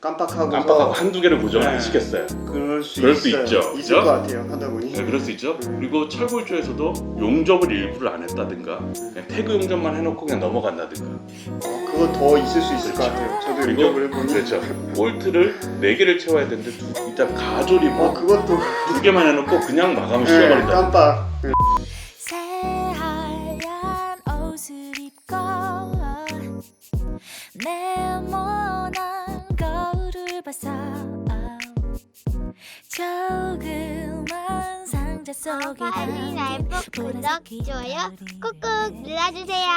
깜빡하고 한두 개를 고정을 안 시켰어요. 그럴 수 있죠. 있을 그죠? 것 같아요. 하다 보니. 네, 그럴 수 있죠. 그리고 철골조에서도 용접을 일부를 안 했다든가 그냥 태그 용접만 해놓고 그냥 넘어간다든가. 그거 더 있을 수 있을 것 같아요. 저도 그리고 용접을 해보니. 그렇죠. 볼트를 4개를 채워야 되는데 일단 가조리고 그것도 2개만 해놓고 그냥 마감을 네, 씌워버린다. 깜빡. 새하얀 옷을 입고 네모난 거울을 봐서 조그만 상자 속에 할리 라이브 구독, 좋아요 꾹꾹 눌러주세요.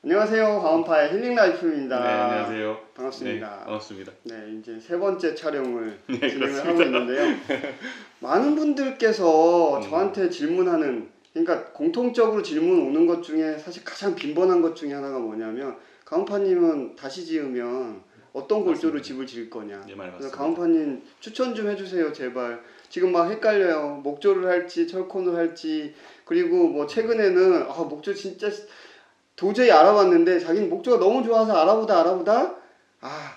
안녕하세요. 가온파의 힐링라이프입니다. 네, 안녕하세요. 반갑습니다. 네, 반갑습니다. 네, 이제 세 번째 촬영을 네, 진행을 그렇습니다. 하고 있는데요. 많은 분들께서 음. 저한테 질문하는, 그러니까 공통적으로 질문 오는 것 중에 사실 가장 빈번한 것 중에 하나가 뭐냐면, 가온파님은 다시 지으면 어떤 골조로 집을 지을 거냐. 예, 말 그래서 맞습니다. 가온파님 추천 좀 해주세요, 제발. 지금 막 헷갈려요. 목조를 할지 철콘을 할지. 그리고 뭐 최근에는 목조 진짜 도저히 알아봤는데 자기는 목조가 너무 좋아서 알아보다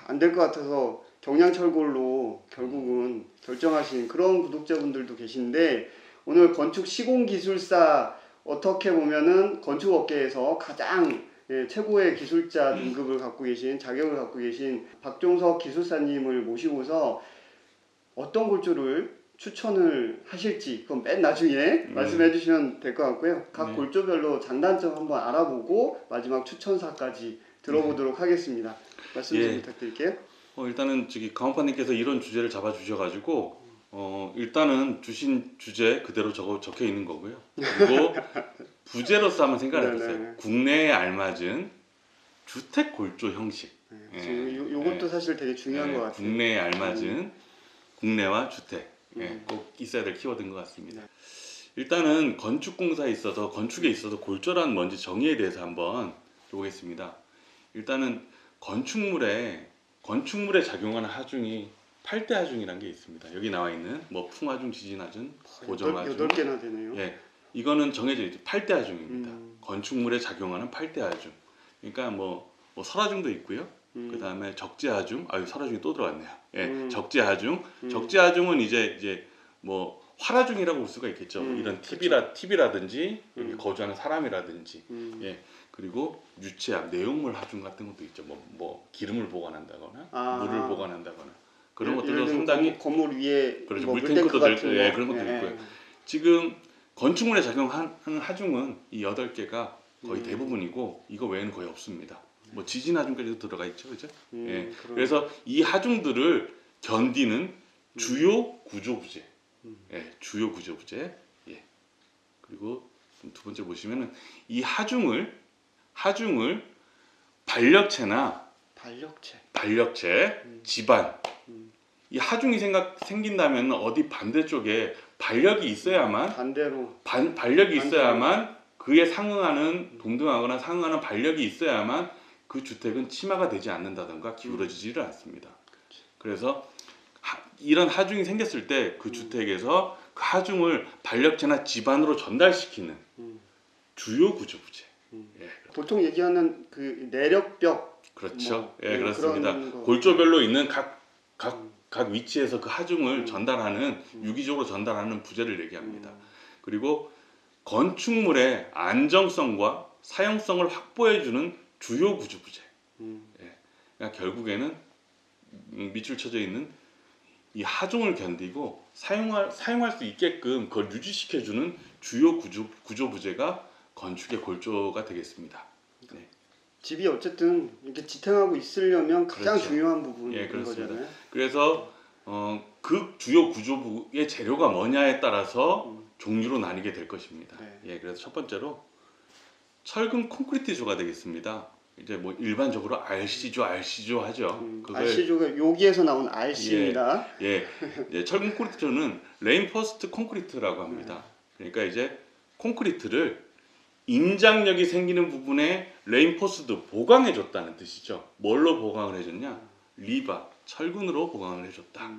안 될 것 같아서 경량철골로 결국은 결정하신 그런 구독자분들도 계신데, 오늘 건축 시공기술사, 어떻게 보면은 건축업계에서 가장 최고의 기술자 등급을 갖고 계신, 자격을 갖고 계신 박종석 기술사님을 모시고서 어떤 골조를 추천을 하실지 그건 맨 나중에 말씀해 주시면 될 것 같고요. 각 골조별로 장단점 한번 알아보고 마지막 추천사까지 들어보도록 하겠습니다. 말씀 좀 부탁드릴게요. 일단은 저기 가온파님께서 이런 주제를 잡아주셔가지고 일단은 주신 주제 그대로 적혀 있는 거고요. 그리고 부제로서 한번 생각해보세요. 네네네. 국내에 알맞은 주택 골조 형식. 지금 요것도 사실 되게 중요한 것 같아요. 국내에 알맞은 국내와 주택. 꼭 있어야 될 키워드인 것 같습니다. 일단은 건축공사에 있어서, 건축에 있어서 골조란 뭔지 정의에 대해서 한번 보겠습니다. 일단은 건축물에 작용하는 하중이 8대 하중이라는 게 있습니다. 여기 나와 있는 뭐 풍하중, 지진하중, 고정하중. 8개나 되네요. 예, 이거는 정해져 있죠. 8대 하중입니다. 건축물에 작용하는 8대 하중. 그러니까 뭐 설하중도 있고요. 그 다음에 적재하중, 설하중이 또 들어왔네요. 예, 적재하중. 적재하중은 이제 뭐 활하중이라고 볼 수가 있겠죠. 이런 TV라든지 여기 거주하는 사람이라든지, 예, 그리고 유체합, 내용물 하중 같은 것도 있죠. 뭐 기름을 보관한다거나 물을 보관한다거나 그런 것들도 상당히 건물 위에 그렇죠. 뭐 물탱크도 같은 있고, 거. 그런 것도 있고요. 지금 건축물에 작용하는 하중은 이 8개가 거의 대부분이고, 이거 외에는 거의 없습니다. 뭐 지진 하중까지도 들어가 있죠, 그죠? 예. 그래서 이 하중들을 견디는 주요 구조 부재, 주요 구조 부재. 예. 그리고 두 번째 보시면은 이 하중을 발력체나 지반, 이 하중이 생긴다면 어디 반대쪽에 발력이 있어야만 발력이 있어야만 그에 상응하는 동등하거나 상응하는 발력이 있어야만 그 주택은 침하가 되지 않는다던가 기울어지지를 않습니다. 그래서 이런 하중이 생겼을 때 그 주택에서 그 하중을 발력체나 지반으로 전달시키는 주요 구조 부재. 예. 보통 얘기하는 그 내력벽. 그렇죠. 뭐, 예, 그렇습니다. 그런 골조별로 있는 각 위치에서 그 하중을 전달하는, 유기적으로 전달하는 부재를 얘기합니다. 그리고 건축물의 안정성과 사용성을 확보해주는 주요 구조 부재. 예. 그러니까 결국에는 밑줄 쳐져 있는 이 하중을 견디고 사용할 수 있게끔 그걸 유지시켜주는 주요 구조 부재가 건축의 골조가 되겠습니다. 네. 집이 어쨌든 이렇게 지탱하고 있으려면 가장 그렇죠. 중요한 부분인 예, 그렇습니다. 거잖아요. 그래서 그 주요 구조부의 재료가 뭐냐에 따라서 종류로 나뉘게 될 것입니다. 예, 그래서 첫 번째로 철근 콘크리트조가 되겠습니다. 이제 뭐 일반적으로 RC조 하죠. RC조가 여기에서 나온 RC입니다. 예, 철근 콘크리트조는 레인포스트 콘크리트라고 합니다. 그러니까 이제 콘크리트를 인장력이 생기는 부분에 레인포스트 보강해 줬다는 뜻이죠. 뭘로 보강을 해줬냐? 리바, 철근으로 보강을 해줬다.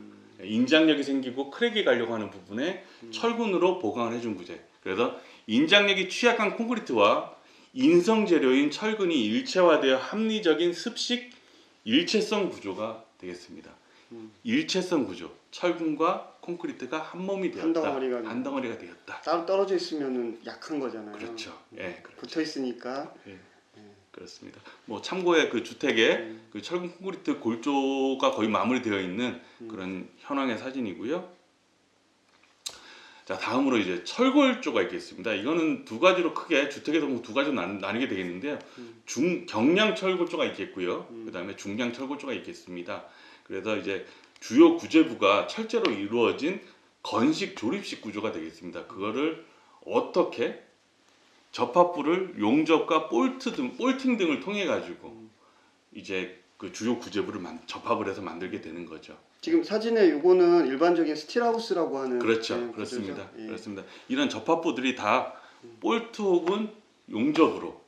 인장력이 생기고 크랙이 가려고 하는 부분에 철근으로 보강을 해준 구제. 그래서 인장력이 취약한 콘크리트와 인성 재료인 철근이 일체화되어 합리적인 습식 일체성 구조가 되겠습니다. 일체성 구조, 철근과 콘크리트가 한 몸이 되었다. 한 덩어리가 되었다. 따로 떨어져 있으면은 약한 거잖아요. 그렇죠. 예, 그렇죠. 붙어 있으니까. 예, 그렇습니다. 뭐 참고에 그 주택에 그 철근 콘크리트 골조가 거의 마무리되어 있는 그런 현황의 사진이고요. 자, 다음으로 이제 철골조가 있겠습니다. 이거는 두 가지로 크게 주택에서 뭐 두 가지로 나뉘게 되겠는데요. 경량 철골조가 있겠고요. 그다음에 중량 철골조가 있겠습니다. 그래서 이제 주요 구재부가 철제로 이루어진 건식 조립식 구조가 되겠습니다. 그거를 어떻게 접합부를 용접과 볼팅 등을 통해 가지고 이제 그 주요 구재부를 접합을 해서 만들게 되는 거죠. 지금 사진에 요거는 일반적인 스틸하우스라고 하는. 그렇죠. 네, 그렇습니다. 구조죠. 예. 그렇습니다. 이런 접합부들이 다 볼트 혹은 용접으로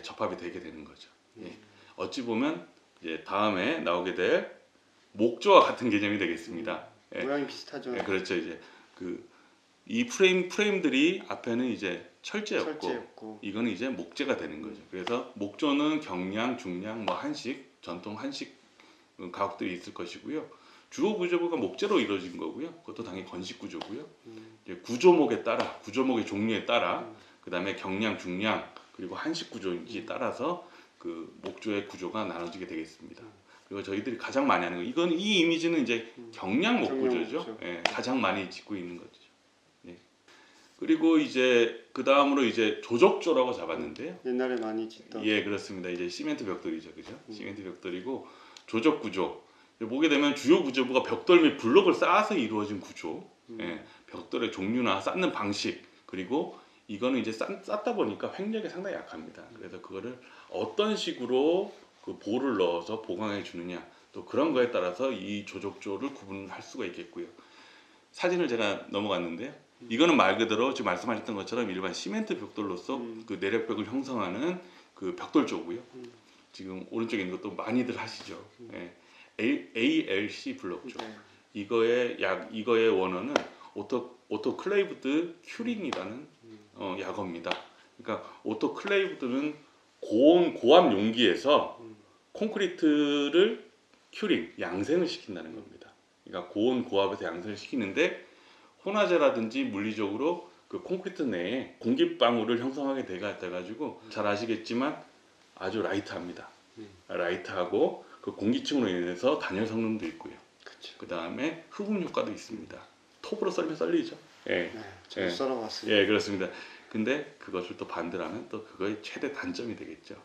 접합이 되게 되는 거죠. 예. 어찌 보면 이제 다음에 나오게 될 목조와 같은 개념이 되겠습니다. 예. 모양이 비슷하죠. 예, 그렇죠. 이제 그 이 프레임들이 앞에는 이제 철제였고 이거는 이제 목재가 되는 거죠. 그래서 목조는 경량, 중량, 뭐 한식, 전통 한식 가옥들이 있을 것이고요. 주요 구조부가 목재로 이루어진 거고요. 그것도 당연히 건식 구조고요. 이제 구조목에 따라, 구조목의 종류에 따라, 그 다음에 경량, 중량, 그리고 한식 구조인지에 따라서 그 목조의 구조가 나눠지게 되겠습니다. 그리고 저희들이 가장 많이 하는 거, 이 이미지는 이제 경량 목 구조죠. 예, 가장 많이 짓고 있는 거죠. 예. 그리고 이제 그 다음으로 이제 조적조라고 잡았는데요. 옛날에 많이 짓던. 예, 그렇습니다. 이제 시멘트 벽돌이죠, 그죠? 시멘트 벽돌이고 조적 구조. 보게 되면 주요 구조부가 벽돌 및 블록을 쌓아서 이루어진 구조. 예, 벽돌의 종류나 쌓는 방식, 그리고 이거는 이제 쌓다 보니까 횡력이 상당히 약합니다. 그래서 그거를 어떤 식으로 그 볼을 넣어서 보강해 주느냐, 또 그런 거에 따라서 이 조적조를 구분할 수가 있겠고요. 사진을 제가 넘어갔는데요. 이거는 말 그대로 지금 말씀하셨던 것처럼 일반 시멘트 벽돌로서 그 내력벽을 형성하는 그 벽돌조고요. 지금 오른쪽에 있는 것도 많이들 하시죠. 예. ALC 블록조. 이거의 원어는 오토클레이브드 큐링이라는 약어입니다. 그러니까 오토클레이브드는 고압 용기에서 콘크리트를 큐링, 양생을 시킨다는 겁니다. 그러니까 고압에서 양생을 시키는데 혼화제라든지 물리적으로 그 콘크리트 내에 공기방울을 형성하게 돼가지고 잘 아시겠지만 아주 라이트합니다. 라이트하고 그 공기층으로 인해서 단열 성능도 있고요. 그 다음에 흡음 효과도 있습니다. 톱으로 썰면 썰리죠. 예, 저도 썰어봤습니다. 예, 그렇습니다. 근데 그것을 또 반대로 하면 또 그거의 최대 단점이 되겠죠.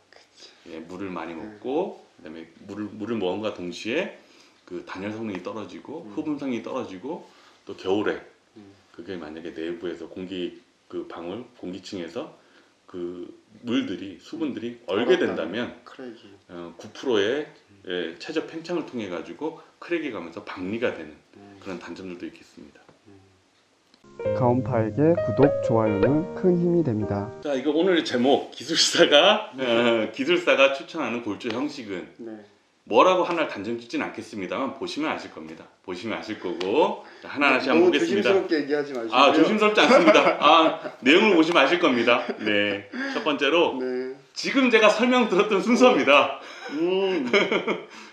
예, 물을 많이 먹고 그다음에 물을 먹은과 동시에 그 단열 성능이 떨어지고 흡음성이 떨어지고 또 겨울에 그게 만약에 내부에서 그 방울 공기층에서 그 물들이 수분들이 얼게 된다면 9%의 최저 팽창을 통해 가지고 크랙이 가면서 박리가 되는 그런 단점들도 있겠습니다. 가온파에게 구독, 좋아요는 큰 힘이 됩니다. 자, 이거 오늘의 제목 기술사가 추천하는 골조 형식은 뭐라고 하나를 단정 짓진 않겠습니다만 보시면 아실 겁니다. 보시면 아실 거고 자, 하나하나씩 한번 보겠습니다. 조심스럽게 얘기하지 마시고요. 아, 조심스럽지 않습니다. 내용을 보시면 아실 겁니다. 네, 첫 번째로 지금 제가 설명 들었던 순서입니다.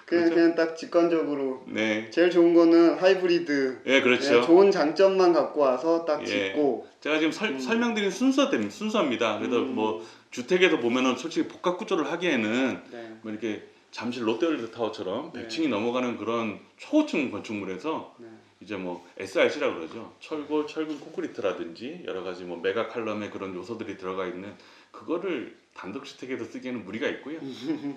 그냥 딱 직관적으로 제일 좋은 거는 하이브리드. 예, 그렇죠. 좋은 장점만 갖고 와서 딱 짓고. 제가 지금 설명드린 순서입니다. 그래서 뭐 주택에서 보면은 솔직히 복합 구조를 하기에는 뭐 이렇게 잠실 롯데월드 타워처럼 100층이 넘어가는 그런 초고층 건축물에서 이제 뭐 SRC라 그러죠. 철골, 철근 콘크리트라든지 여러 가지 뭐 메가 칼럼의 그런 요소들이 들어가 있는 그거를 단독주택에서 쓰기에는 무리가 있고요.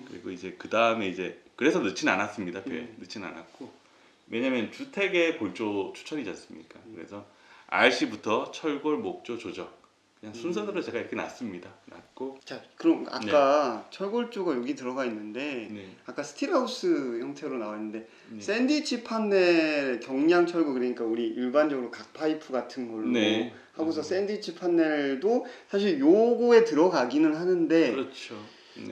그리고 이제 그 다음에 이제 그래서 넣지는 않았습니다. 넣지는 않았고 왜냐면 주택의 골조 추천이지 않습니까? 그래서 RC부터 철골, 목조, 조적 그냥 순서대로 제가 이렇게 놨습니다. 놨고 자, 그럼 아까 철골조가 여기 들어가 있는데 아까 스틸하우스 형태로 나와 있는데 샌드위치 판넬 경량 철거 그러니까 우리 일반적으로 각 파이프 같은 걸로 하고서 샌드위치 판넬도 사실 요거에 들어가기는 하는데 그렇죠.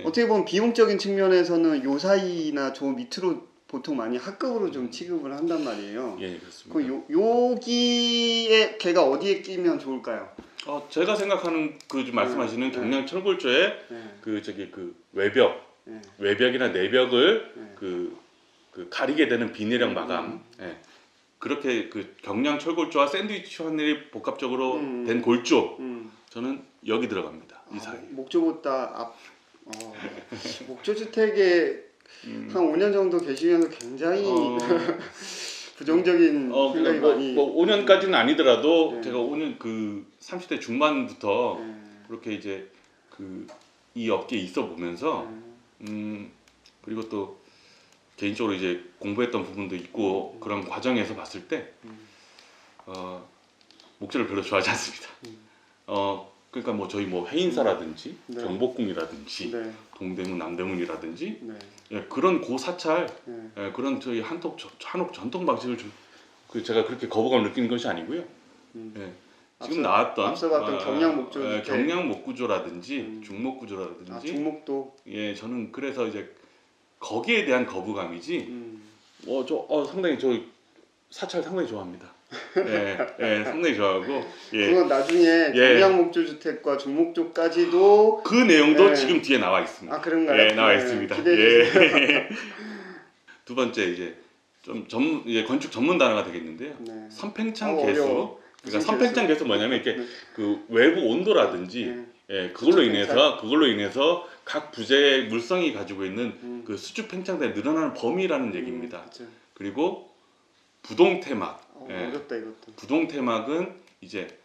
어떻게 보면 비용적인 측면에서는 요 사이나 저 밑으로 보통 많이 하급으로 좀 취급을 한단 말이에요. 예, 그렇습니다. 그럼 여기에 걔가 어디에 끼면 좋을까요? 제가 생각하는 그 말씀하시는 경량 철골조의 그 외벽이나 내벽을 그 그 가리게 되는 비닐형 마감. 예. 그렇게 그 경량 철골조와 샌드위치 하늘이 복합적으로 된 골조 저는 여기 들어갑니다. 이 사이. 목조보다 목조 주택에 한 5년 정도 계시면서 굉장히 부정적인 생각이 많이. 뭐 5년까지는 아니더라도 네. 제가 5년 그 30대 중반부터 그렇게 이제 그 이 업계에 있어 보면서 그리고 또 개인적으로 이제 공부했던 부분도 있고 그런 과정에서 봤을 때 목재를 별로 좋아하지 않습니다. 그러니까 뭐 저희 뭐 해인사라든지 네. 경복궁이라든지 네. 동대문, 남대문이라든지 네. 예, 그런 고사찰 네. 예, 그런 저희 한옥 전통 방식을 제가 그렇게 거부감을 느끼는 것이 아니고요. 예, 지금 나왔던 앞서 봤던 경량 목조 주택. 경량 목구조라든지 중목 구조라든지 중목도. 예, 저는 그래서 이제 거기에 대한 거부감이지. 상당히 저 사찰 상당히 좋아합니다. 예, 상당히 좋아하고. 예. 그건 나중에 경량 목조 주택과 중목조까지도 그 내용도 예. 지금 뒤에 나와 있습니다. 아 그런가요? 예, 나와 네, 있습니다. 기대해 주세요. 예. 두 번째 이제 좀 이제 건축 전문 단어가 되겠는데요. 네. 선팽창 어려워. 개수. 그러니까 무슨 선팽창 개수 뭐냐면 이렇게 그 외부 온도라든지 네. 예, 그걸로 수축 인해서 각 부재의 물성이 가지고 있는 그 수축 팽창대 늘어나는 범위라는 얘기입니다. 그쵸. 그리고 부동태막. 예, 어렵다 이것도. 부동태막은 이제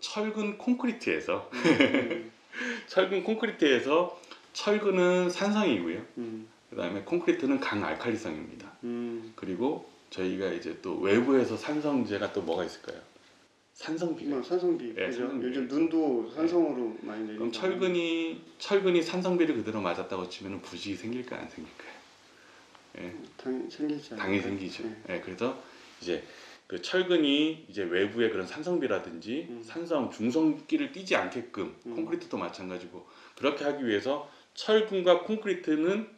철근 콘크리트에서 철근 콘크리트에서 철근은 산성이고요. 그다음에 콘크리트는 강알칼리성입니다. 그리고 저희가 이제 또 외부에서 산성제가 또 뭐가 있을까요? 산성비가. 산성비. 예, 그죠? 산성비. 요즘 눈도 산성으로 많이 내리니까. 그럼 철근이 산성비를 그대로 맞았다고 치면 부식이 생길까 안 생길까요? 예, 생기지 않을까요? 당연히 생기죠. 네. 예, 그래서 이제 그 철근이 이제 외부의 그런 산성비라든지 산성, 중성기를 띠지 않게끔 콘크리트도 마찬가지고 그렇게 하기 위해서 철근과 콘크리트는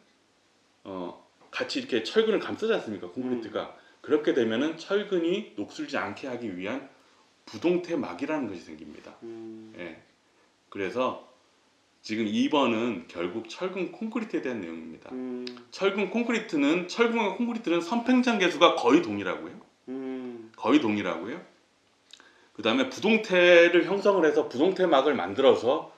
같이 이렇게 철근을 감싸지 않습니까? 콘크리트가 그렇게 되면은 철근이 녹슬지 않게 하기 위한 부동태막이라는 것이 생깁니다. 예. 그래서 지금 2번은 결국 철근 콘크리트에 대한 내용입니다. 철근 콘크리트는 철근과 콘크리트는 선팽창 개수가 거의 동일하고요. 거의 동일하고요. 그다음에 부동태를 형성을 해서 부동태막을 만들어서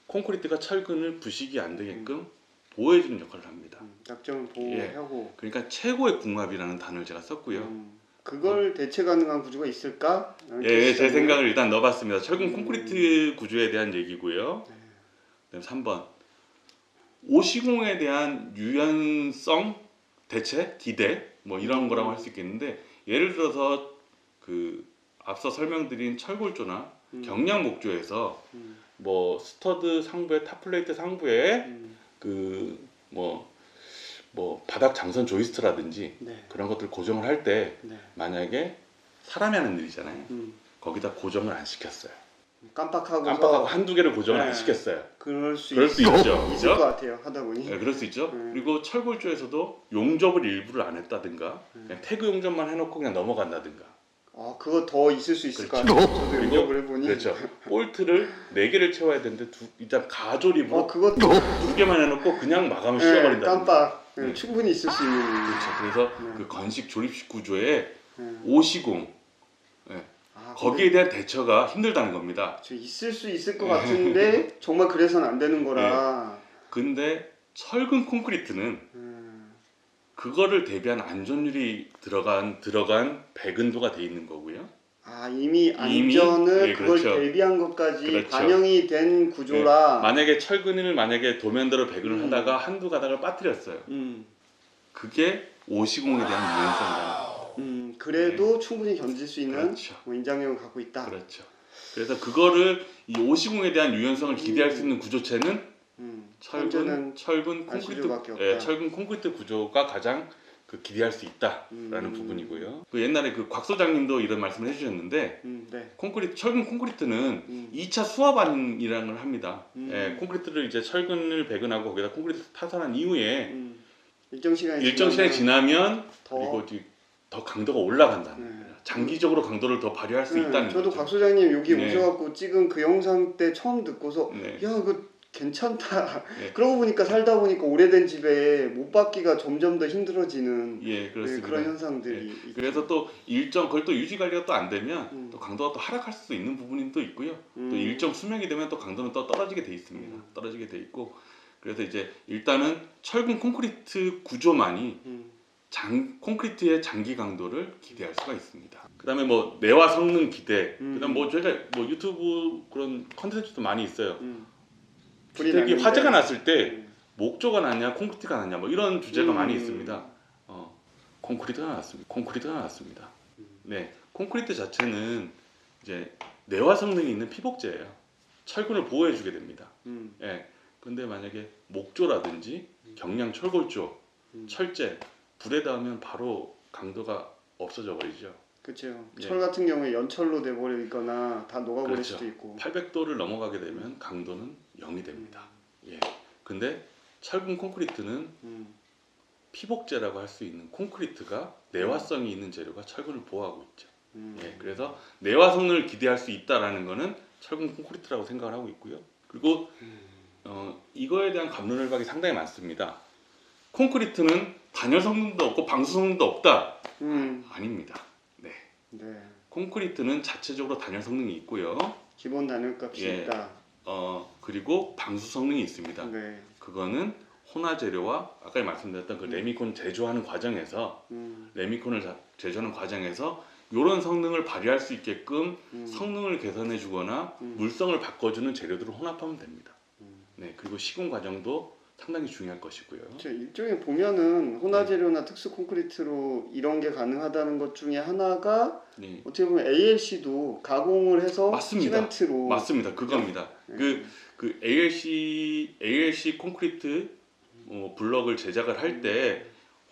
콘크리트가 철근을 부식이 안 되게끔 보호해주는 역할을 합니다. 약점을 보호하고. 그러니까 최고의 궁합이라는 단어를 제가 썼고요. 그걸 대체 가능한 구조가 있을까? 예, 제 생각을 일단 넣어봤습니다. 철근 콘크리트 구조에 대한 얘기고요. 그다음 3번 오시공에 대한 유연성 대체 기대 뭐 이런 거라고 할 수 있겠는데 예를 들어서 그 앞서 설명드린 철골조나 경량 목조에서 뭐 스터드 상부에 탑플레이트 상부에 그 뭐 바닥 장선 조이스트라든지 네. 그런 것들 고정을 할 때 네. 만약에 사람이 하는 일이잖아요. 거기다 고정을 안 시켰어요. 깜빡하고 한두 개를 고정을 네. 안 시켰어요. 그럴 수 그럴 수 있죠. 있을 그죠? 것 같아요. 하다 보니. 네, 그럴 수 있죠. 그리고 철골조에서도 용접을 일부를 안 했다든가 그냥 태그 용접만 해놓고 그냥 넘어간다든가 그거 더 있을 수 있을 그렇죠. 것 같아요. 저도 그리고 용접을 해보니. 그렇죠. 볼트를 4개를 채워야 되는데 일단 가조립으로 그것도 2개만 해놓고 그냥 마감을 씌워버린다. 깜빡. 네. 충분히 있을 수 있는. 그렇죠. 그래서 네. 그 건식 조립식 구조의 네. 오시공 거기에 대한 대처가 힘들다는 겁니다. 있을 수 있을 것 같은데 정말 그래서는 안 되는 거라. 근데 철근 콘크리트는 그거를 대비한 안전율이 들어간 배근도가 돼 있는 거고요. 이미 안전을 예, 그걸 그렇죠. 대비한 것까지 그렇죠. 반영이 된 구조라. 만약에 철근을 도면대로 배근을 하다가 한두 가닥을 빠뜨렸어요. 그게 오시공에 대한 유연성이다. 그래도 충분히 견딜 수 있는 그렇죠. 인장력을 갖고 있다. 그렇죠. 그래서 그거를 이 오시공에 대한 유연성을 기대할 수 있는 구조체는 철근 콘크리트 수밖에 없다. 철근 콘크리트 구조가 가장 기대할 수 있다라는 부분이고요. 옛날에 곽 소장님도 이런 말씀을 해주셨는데 네. 철근 콘크리트는 2차 수압안이라는 걸 합니다. 콘크리트를 이제 철근을 배근하고 거기다 콘크리트 타선한 이후에 일정 시간이 지나면 더- 그리고 더 강도가 올라간다는 거예요. 장기적으로 강도를 더 발휘할 수 있다는 저도 거죠. 곽 소장님 여기 네. 오셔갖고 찍은 그 영상 때 처음 듣고서 네. 야, 그 괜찮다. 예. 그러고 보니까 살다 보니까 오래된 집에 못 받기가 점점 더 힘들어지는 예, 그렇습니다. 그런 현상들이 예. 있죠. 그래서 또 일정 그걸 또 유지 관리가 또 안 되면 음. 또 강도가 또 하락할 수도 있는 부분이 또 있고요. 음. 또 일정 수명이 되면 또 강도는 또 떨어지게 돼 있습니다. 떨어지게 돼 있고 그래서 이제 일단은 철근 콘크리트 구조만이 콘크리트의 장기 강도를 기대할 수가 있습니다. 그다음에 뭐 내화 성능 기대. 그다음 뭐 저희가 뭐 유튜브 그런 컨텐츠도 많이 있어요. 불이 주택이 났는데. 화재가 났을 때 음. 목조가 낫냐 콘크리트가 낫냐 뭐 이런 주제가 많이 음. 있습니다. 콘크리트가 낫습니다. 콘크리트가 낫습니다. 네, 콘크리트 자체는 이제 내화 성능이 있는 피복제예요. 철근을 보호해주게 됩니다. 예. 근데 만약에 목조라든지 경량 철골조, 철제 불에 닿으면 바로 강도가 없어져 버리죠. 그렇죠. 예. 철 같은 경우에 연철로 돼버리거나 다 녹아버릴 그렇죠. 수도 있고. 800도를 넘어가게 되면 강도는 0이 됩니다. 예. 근데 철근 콘크리트는 피복제라고 할 수 있는 콘크리트가 내화성이 있는 재료가 철근을 보호하고 있죠. 예. 그래서 내화 성능을 기대할 수 있다라는 거는 철근 콘크리트라고 생각을 하고 있고요. 그리고 이거에 대한 갑론을박이 상당히 많습니다. 콘크리트는 단열 성능도 없고 방수 성능도 없다. 아닙니다. 네. 네. 콘크리트는 자체적으로 단열 성능이 있고요. 기본 단열값이 예. 있다. 그리고 방수 성능이 있습니다. 네. 그거는 혼화 재료와 아까 말씀드렸던 그 레미콘 제조하는 과정에서 레미콘을 제조하는 과정에서 이런 성능을 발휘할 수 있게끔 성능을 개선해 주거나 물성을 바꿔주는 재료들을 혼합하면 됩니다. 네, 그리고 시공 과정도 상당히 중요할 것이고요. 그렇죠. 일종의 보면은 혼화 재료나 특수 콘크리트로 이런 게 가능하다는 것 중에 하나가 네, 어떻게 보면 ALC도 가공을 해서 맞습니다. 시멘트로 맞습니다. 그겁니다. 그 ALC 콘크리트 블럭을 제작을 할 때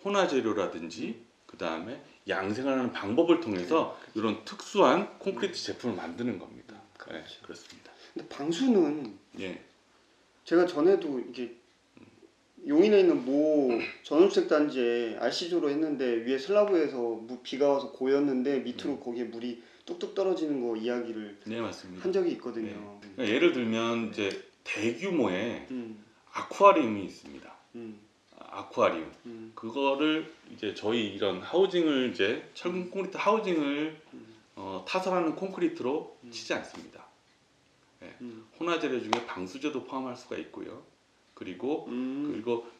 혼화 재료라든지 그 다음에 양생을 하는 방법을 통해서 이런 특수한 콘크리트 제품을 만드는 겁니다. 네, 그렇습니다. 근데 방수는 예, 제가 전에도 이게 용인에 있는 모 전원주택 단지에 RC조로 했는데 위에 슬라브에서 비가 와서 고였는데 밑으로 거기에 물이 뚝뚝 떨어지는 거 이야기를 네 맞습니다. 한 적이 있거든요. 그러니까 예를 들면 이제 대규모의 음, 아쿠아리움이 있습니다. 음, 아쿠아리움 그거를 이제 저희 이런 하우징을 이제 철근 콘크리트 하우징을 타설하는 콘크리트로 치지 않습니다. 네. 혼화 재료 중에 방수제도 포함할 수가 있고요. 그리고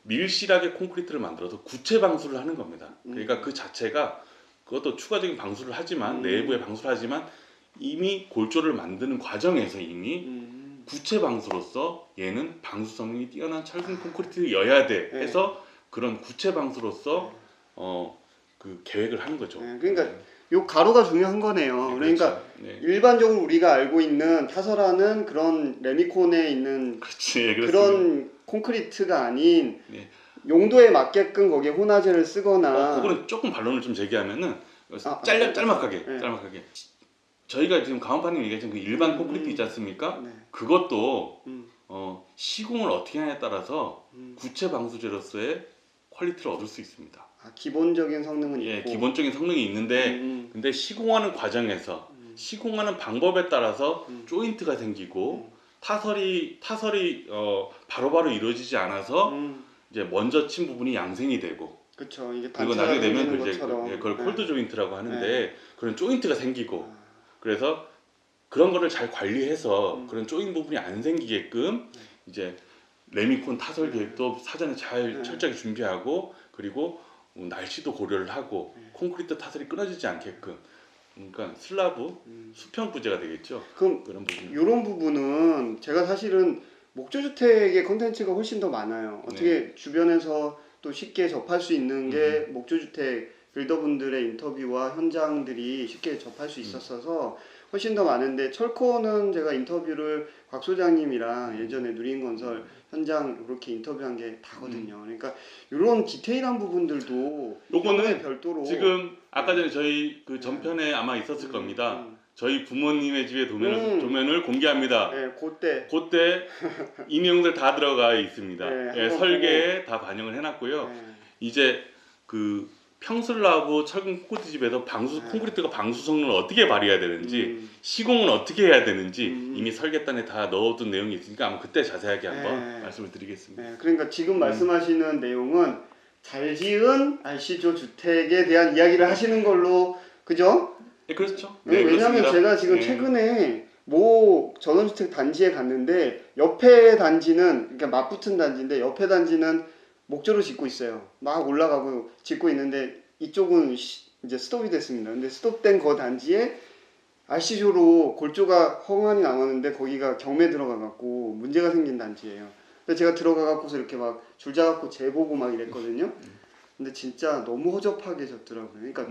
밀실하게 콘크리트를 만들어서 구체 방수를 하는 겁니다. 그러니까 그 자체가 그것도 추가적인 방수를 하지만 내부에 방수를 하지만 이미 골조를 만드는 과정에서 이미 구체 방수로서 얘는 방수 성능이 뛰어난 철근 콘크리트여야 돼 해서 그런 구체 방수로서 그 계획을 하는 거죠. 네, 그러니까 요 가로가 중요한 거네요. 네, 그러니까 그렇죠. 네. 일반적으로 우리가 알고 있는 타설하는 그런 레미콘에 있는 그렇지, 예, 그런 콘크리트가 아닌 네. 용도에 맞게끔 거기에 혼화제를 쓰거나 그거는 조금 반론을 좀 제기하면은 짤막하게. 짤막하게 저희가 지금 강원파님 얘기하신 그 일반 콘크리트 있지 않습니까? 네. 그것도 시공을 어떻게 하냐에 따라서 구체 방수제로서의 퀄리티를 얻을 수 있습니다. 기본적인 성능은 예, 있고 기본적인 성능이 있는데 근데 시공하는 과정에서 시공하는 방법에 따라서 조인트가 생기고 타설이 바로바로 이루어지지 않아서 이제 먼저 친 부분이 양생이 되고 그렇죠. 이게 그리고 나중에 되면 되는 이제 것처럼. 그걸 네. 콜드 조인트라고 하는데 그런 조인트가 생기고 그래서 그런 거를 잘 관리해서 그런 조인 부분이 안 생기게끔 이제 레미콘 타설 계획도 사전에 잘 철저하게 준비하고 그리고 날씨도 고려를 하고 콘크리트 타설이 끊어지지 않게끔 그러니까 슬라브 수평 부재가 되겠죠. 그럼 그런 부분. 이런 부분은 제가 사실은 목조주택의 콘텐츠가 훨씬 더 많아요. 어떻게 주변에서 또 쉽게 접할 수 있는 게 목조주택 빌더분들의 인터뷰와 현장들이 쉽게 접할 수 있었어서 훨씬 더 많은데 철코는 제가 인터뷰를 곽 소장님이랑 예전에 누린건설 현장 이렇게 인터뷰한 게 다거든요. 그러니까 이런 디테일한 부분들도 요거는 별도로 지금 아까 전에 저희 그 전편에 아마 있었을 겁니다. 저희 부모님의 집에 도면을 공개합니다. 네, 그때 그때 이 내용들 다 들어가 있습니다. 네, 예, 한번 설계에 다 반영을 해놨고요. 네. 이제 그 평슬라고 철근 콘크리트 집에서 방수 네. 콘크리트가 방수 성능을 어떻게 발휘해야 되는지 음. 시공은 어떻게 해야 되는지 음. 이미 설계단에 다 넣어둔 내용이 있으니까 아마 그때 자세하게 한번 네. 말씀을 드리겠습니다. 네, 그러니까 지금 말씀하시는 내용은 잘 지은 RC조 주택에 대한 이야기를 하시는 걸로 그죠? 네, 그렇죠. 왜냐하면 그렇습니다. 제가 지금 네. 최근에 모 전원주택 단지에 갔는데 옆에 단지는 그러니까 맞붙은 단지인데 옆에 단지는 목조로 짓고 있어요. 막 올라가고 짓고 있는데 이쪽은 이제 스톱이 됐습니다. 근데 스톱된 그 단지에 RC조로 골조가 헝한이 나왔는데 거기가 경매 들어가 갖고 문제가 생긴 단지예요. 근데 제가 들어가 갖고서 이렇게 막 줄자 갖고 재보고 막 이랬거든요. 근데 진짜 너무 허접하게 졌더라고요. 그러니까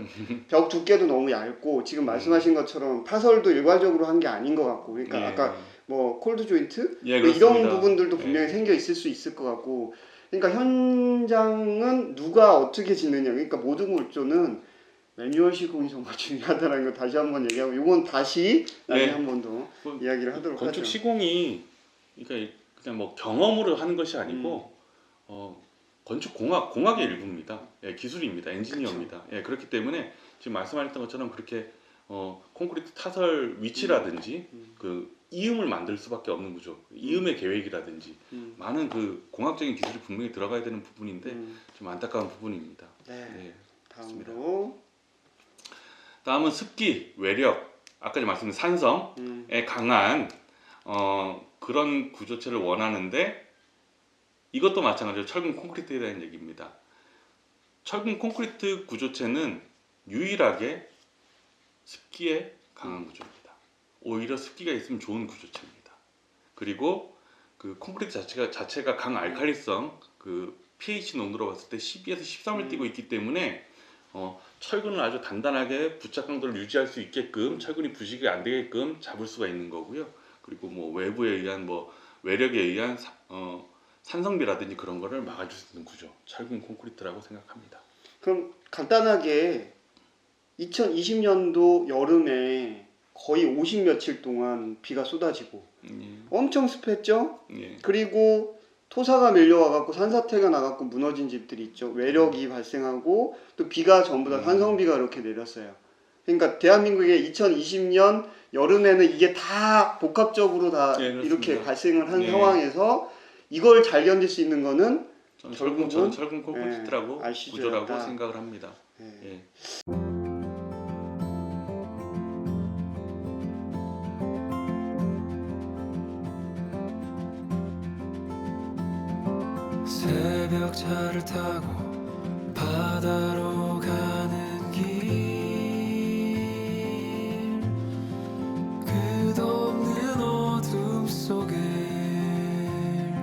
벽 두께도 너무 얇고 지금 말씀하신 것처럼 타설도 일괄적으로 한 게 아닌 것 같고 그러니까 예. 아까 뭐 콜드 조인트 예, 이런 그렇습니다. 부분들도 분명히 예. 생겨 있을 수 있을 것 같고 그러니까 현장은 누가 어떻게 짓느냐 그러니까 모든 골조는 매뉴얼 시공이 정말 중요하다는 거 다시 한번 얘기하고 이건 다시 나중에 네. 한 번 더 뭐, 이야기를 하도록 건축 하죠. 시공이 그러니까 그냥 뭐 경험으로 하는 것이 아니고 건축 공학의 일부입니다. 예, 기술입니다. 엔지니어입니다. 예, 그렇기 때문에 지금 말씀하셨던 것처럼 그렇게 콘크리트 타설 위치라든지 그 이음을 만들 수밖에 없는 구조, 이음의 계획이라든지 많은 그 공학적인 기술이 분명히 들어가야 되는 부분인데 좀 안타까운 부분입니다. 네. 네. 다음으로 다음은 습기, 외력, 아까 말씀드린 산성에 강한 그런 구조체를 원하는데 이것도 마찬가지로 철근 콘크리트에 대한 얘기입니다. 철근 콘크리트 구조체는 유일하게 습기에 강한 구조입니다. 오히려 습기가 있으면 좋은 구조체입니다. 그리고 그 콘크리트 자체가 강알칼리성 그 pH 농도로 봤을 때 12에서 13을 띠고 있기 때문에 철근을 아주 단단하게 부착 강도를 유지할 수 있게끔 철근이 부식이 안 되게끔 잡을 수가 있는 거고요. 그리고 뭐 외부에 의한 뭐 외력에 의한 산성비라든지 그런 거를 막아줄 수 있는 구조, 철근 콘크리트라고 생각합니다. 그럼 간단하게 2020년도 여름에 거의 50 며칠 동안 비가 쏟아지고 엄청 습했죠? 예. 그리고 토사가 밀려와 갖고 산사태가 나 갖고 무너진 집들이 있죠. 외력이 발생하고 또 비가 전부 다 산성비가 이렇게 내렸어요. 그러니까 대한민국의 2020년 여름에는 이게 다 복합적으로 다 예, 그렇습니다. 이렇게 발생을 한 예. 상황에서 이걸 잘 견딜 수 있는 거는 저는 철근 콘크리트라고 RC조였다. 구조라고 생각을 합니다. 예. 예. 새벽 차를 타고 바다로